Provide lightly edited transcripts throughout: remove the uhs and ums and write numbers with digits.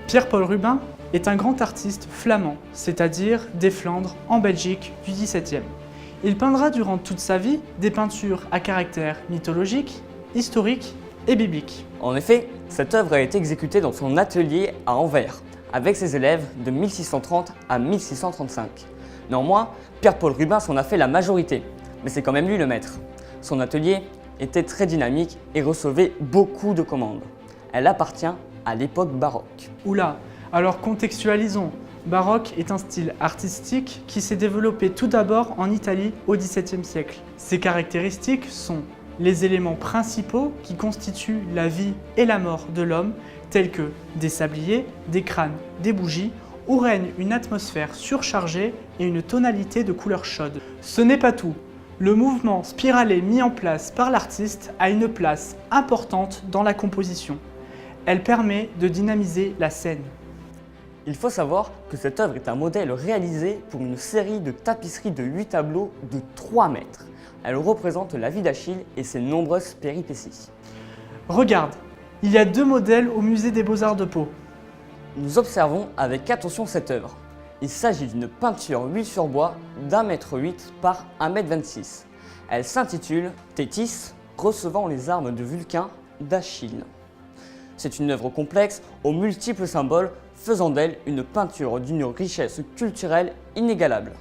Pierre-Paul Rubens est un grand artiste flamand, c'est-à-dire des Flandres en Belgique du XVIIe. Il peindra durant toute sa vie des peintures à caractère mythologique, historique et biblique. En effet, cette œuvre a été exécutée dans son atelier à Anvers, avec ses élèves de 1630 à 1635. Néanmoins, Pierre-Paul Rubens en a fait la majorité, mais c'est quand même lui le maître. Son atelier était très dynamique et recevait beaucoup de commandes. Elle appartient à l'époque baroque. Oula, alors contextualisons. Baroque est un style artistique qui s'est développé tout d'abord en Italie au XVIIe siècle. Ses caractéristiques sont les éléments principaux qui constituent la vie et la mort de l'homme, tels que des sabliers, des crânes, des bougies, où règne une atmosphère surchargée et une tonalité de couleurs chaudes. Ce n'est pas tout. Le mouvement spiralé mis en place par l'artiste a une place importante dans la composition. Elle permet de dynamiser la scène. Il faut savoir que cette œuvre est un modèle réalisé pour une série de tapisseries de 8 tableaux de 3 mètres. Elle représente la vie d'Achille et ses nombreuses péripéties. Regarde, il y a 2 modèles au musée des Beaux-Arts de Pau. Nous observons avec attention cette œuvre. Il s'agit d'une peinture huile sur bois d'1,8 m par 1,26 m. Elle s'intitule Thétis, recevant les armes de Vulcain d'Achille. C'est une œuvre complexe aux multiples symboles, faisant d'elle une peinture d'une richesse culturelle inégalable.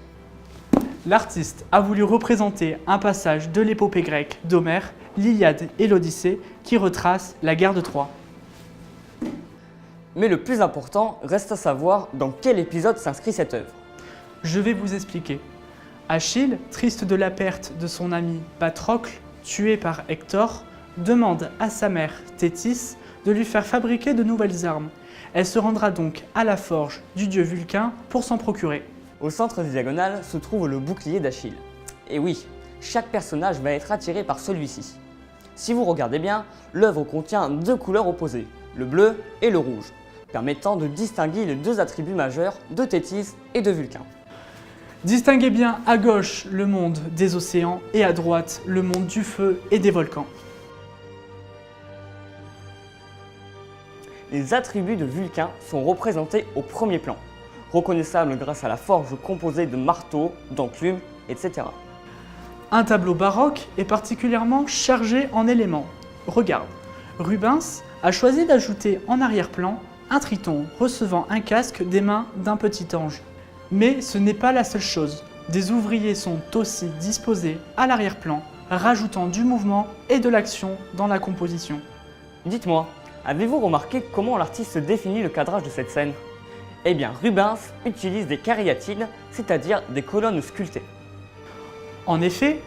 L'artiste a voulu représenter un passage de l'épopée grecque d'Homère, l'Iliade et l'Odyssée, qui retrace la guerre de Troie. Mais le plus important reste à savoir dans quel épisode s'inscrit cette œuvre. Je vais vous expliquer. Achille, triste de la perte de son ami Patrocle, tué par Hector, demande à sa mère Thétis de lui faire fabriquer de nouvelles armes. Elle se rendra donc à la forge du dieu Vulcain pour s'en procurer. Au centre des diagonales se trouve le bouclier d'Achille. Et oui, chaque personnage va être attiré par celui-ci. Si vous regardez bien, l'œuvre contient 2 couleurs opposées, le bleu et le rouge, permettant de distinguer les 2 attributs majeurs de Thétis et de Vulcain. Distinguez bien à gauche le monde des océans et à droite le monde du feu et des volcans. Les attributs de Vulcain sont représentés au premier plan, reconnaissables grâce à la forge composée de marteaux, d'enclumes, etc. Un tableau baroque est particulièrement chargé en éléments. Regarde, Rubens a choisi d'ajouter en arrière-plan un triton recevant un casque des mains d'un petit ange. Mais ce n'est pas la seule chose. Des ouvriers sont aussi disposés à l'arrière-plan, rajoutant du mouvement et de l'action dans la composition. Dites-moi, avez-vous remarqué comment l'artiste définit le cadrage de cette scène? Eh bien, Rubens utilise des cariatides, c'est-à-dire des colonnes sculptées. En effet,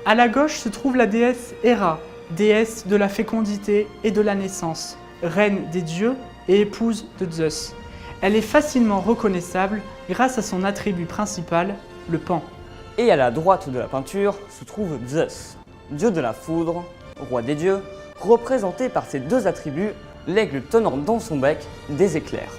à la gauche se trouve la déesse Héra, déesse de la fécondité et de la naissance, reine des dieux et épouse de Zeus. Elle est facilement reconnaissable grâce à son attribut principal, le pan. Et à la droite de la peinture se trouve Zeus, dieu de la foudre, roi des dieux, représenté par ses 2 attributs, l'aigle tenant dans son bec des éclairs.